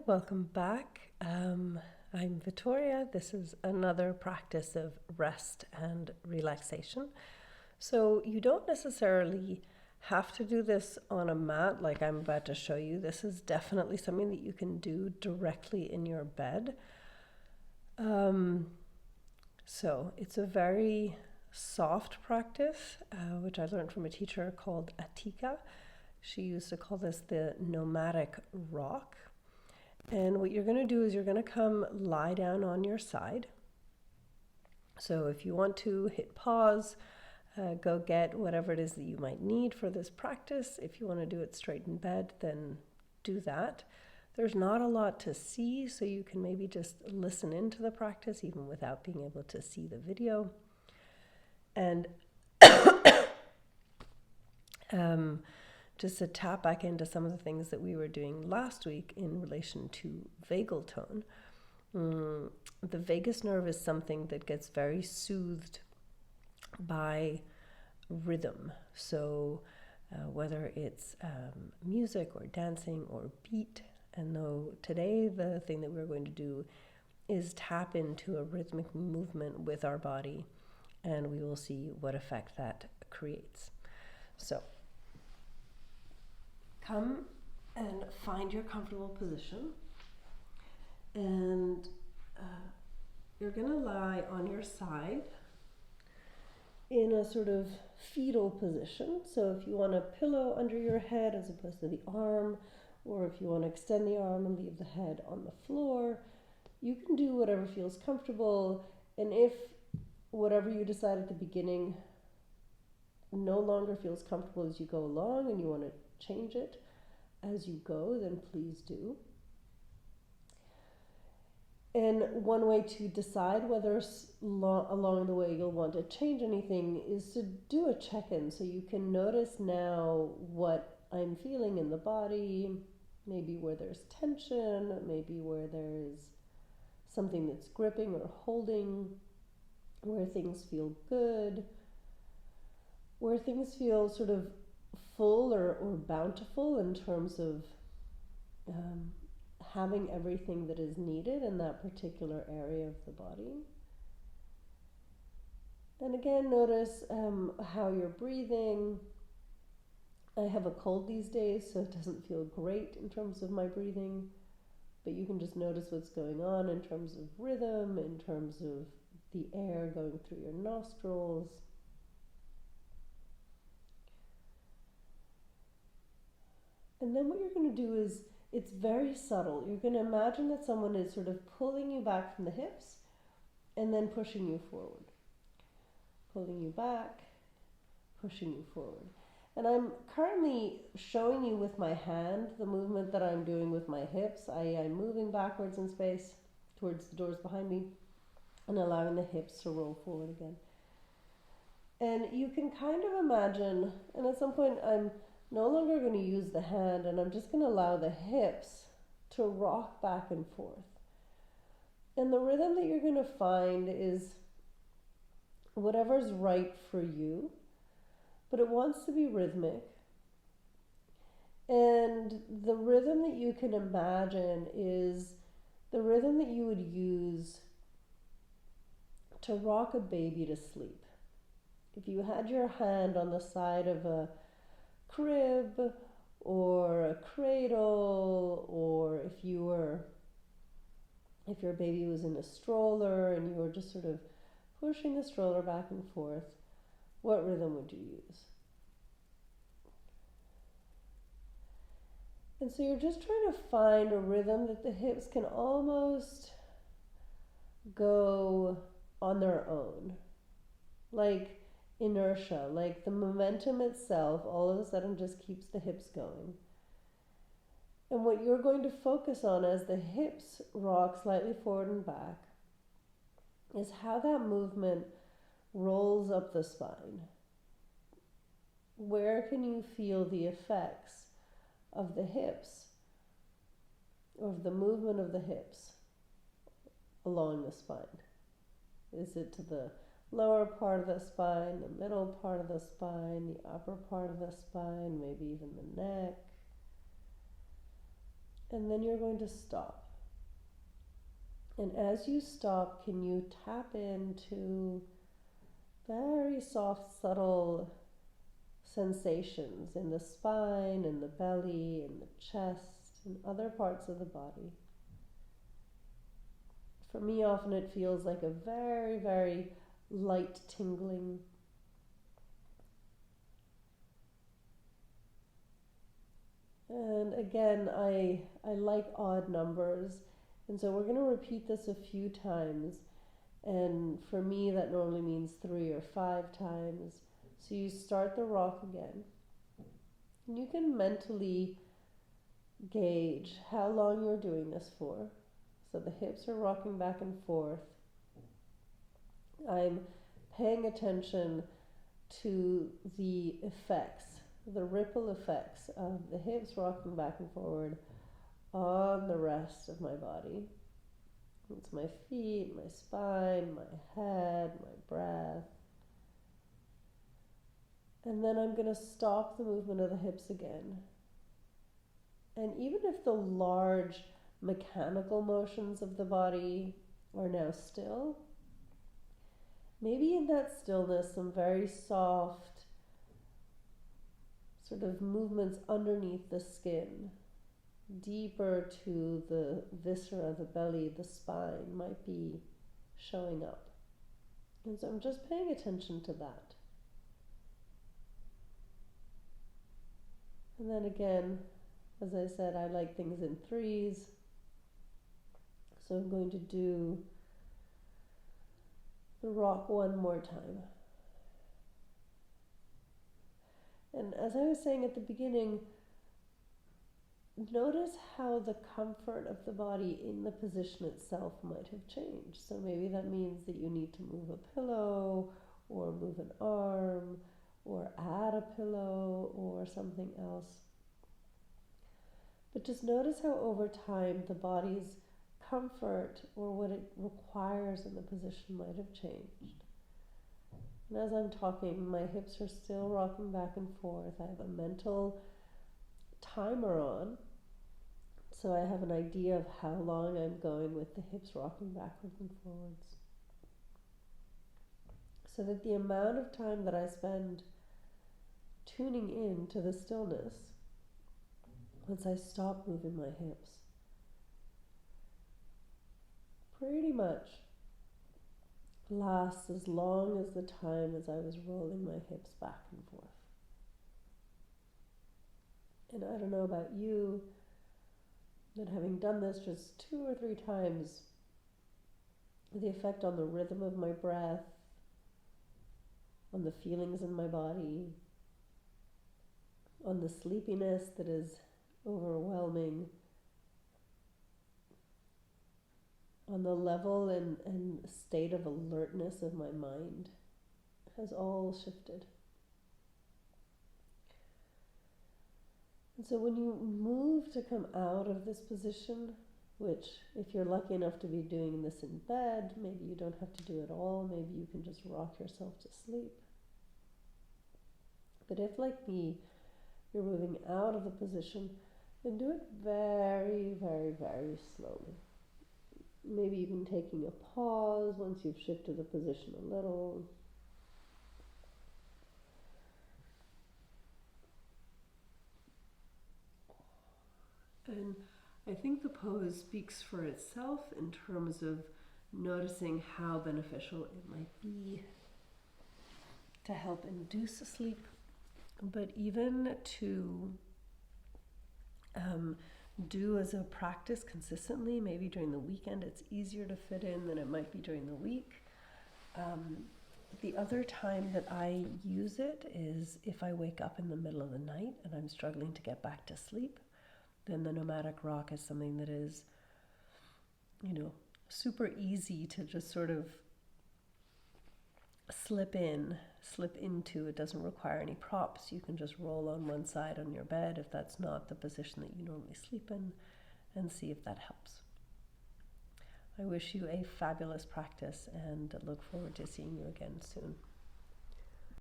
Welcome back. I'm Victoria. This is another practice of rest and relaxation. So you don't necessarily have to do this on a mat like I'm about to show you. This is definitely something that you can do directly in your bed. So it's a very soft practice, which I learned from a teacher called Atika. She used to call this the nomadic rock. And what you're going to do is you're going to come lie down on your side. So if you want to hit pause, go get whatever it is that you might need for this practice. If you want to do it straight in bed, then do that. There's not a lot to see, so you can maybe just listen into the practice even without being able to see the video. And just to tap back into some of the things that we were doing last week in relation to vagal tone. The vagus nerve is something that gets very soothed by rhythm. So whether it's music or dancing or beat, and though today the thing that we're going to do is tap into a rhythmic movement with our body, and we will see what effect that creates. So come and find your comfortable position, and you're going to lie on your side in a sort of fetal position. So if you want a pillow under your head as opposed to the arm, or if you want to extend the arm and leave the head on the floor, you can do whatever feels comfortable. And if whatever you decide at the beginning no longer feels comfortable as you go along and you want to change it as you go, then please do. And one way to decide whether along the way you'll want to change anything is to do a check-in, so you can notice now what I'm feeling in the body, maybe where there's tension, maybe where there's something that's gripping or holding, where things feel good, where things feel sort of full or bountiful in terms of having everything that is needed in that particular area of the body. And again, notice how you're breathing. I have a cold these days, so it doesn't feel great in terms of my breathing, but you can just notice what's going on in terms of rhythm, in terms of the air going through your nostrils. And then what you're going to do is, it's very subtle. You're going to imagine that someone is sort of pulling you back from the hips and then pushing you forward. Pulling you back, pushing you forward. And I'm currently showing you with my hand the movement that I'm doing with my hips. I'm moving backwards in space towards the doors behind me and allowing the hips to roll forward again. And you can kind of imagine, and at some point I'm no longer going to use the hand, and I'm just going to allow the hips to rock back and forth. And the rhythm that you're going to find is whatever's right for you, but it wants to be rhythmic. And the rhythm that you can imagine is the rhythm that you would use to rock a baby to sleep. If you had your hand on the side of a crib or a cradle, or if your baby was in a stroller and you were just sort of pushing the stroller back and forth, what rhythm would you use? And so you're just trying to find a rhythm that the hips can almost go on their own, like inertia, like the momentum itself all of a sudden just keeps the hips going. And what you're going to focus on as the hips rock slightly forward and back is how that movement rolls up the spine. Where can you feel the effects of the hips, of the movement of the hips along the spine? Is it to the lower part of the spine, the middle part of the spine, the upper part of the spine, maybe even the neck? And then you're going to stop. And as you stop, can you tap into very soft, subtle sensations in the spine, in the belly, in the chest, and other parts of the body? For me, often it feels like a very, very light tingling. And again, I like odd numbers. And so we're going to repeat this a few times. And for me, that normally means 3 or 5 times. So you start the rock again. And you can mentally gauge how long you're doing this for. So the hips are rocking back and forth. I'm paying attention to the effects, the ripple effects of the hips rocking back and forward on the rest of my body. It's my feet, my spine, my head, my breath. And then I'm going to stop the movement of the hips again. And even if the large mechanical motions of the body are now still, maybe in that stillness some very soft sort of movements underneath the skin, deeper to the viscera, the belly, the spine might be showing up. And so I'm just paying attention to that. And then again, as I said, I like things in 3s. So I'm going to do the rock one more time. And as I was saying at the beginning, notice how the comfort of the body in the position itself might have changed. So maybe that means that you need to move a pillow or move an arm or add a pillow or something else. But just notice how over time the body's comfort or what it requires in the position might have changed. And as I'm talking, my hips are still rocking back and forth. I have a mental timer on, so I have an idea of how long I'm going with the hips rocking backwards and forwards. So that the amount of time that I spend tuning in to the stillness, once I stop moving my hips, pretty much lasts as long as the time as I was rolling my hips back and forth. And I don't know about you, but having done this just 2 or 3 times, the effect on the rhythm of my breath, on the feelings in my body, on the sleepiness that is overwhelming, on the level and state of alertness of my mind, has all shifted. And so when you move to come out of this position, which if you're lucky enough to be doing this in bed, maybe you don't have to do it all, maybe you can just rock yourself to sleep. But if, like me, you're moving out of the position, then do it very, very, very slowly. Maybe even taking a pause once you've shifted the position a little. And I think the pose speaks for itself in terms of noticing how beneficial it might be to help induce sleep, but even to do as a practice consistently. Maybe during the weekend it's easier to fit in than it might be during the week. The other time that I use it is if I wake up in the middle of the night and I'm struggling to get back to sleep. Then the nomadic rock is something that is, super easy to just sort of slip into. It doesn't require any props. You can just roll on one side on your bed if that's not the position that you normally sleep in, and see if that helps. I wish you a fabulous practice and look forward to seeing you again soon.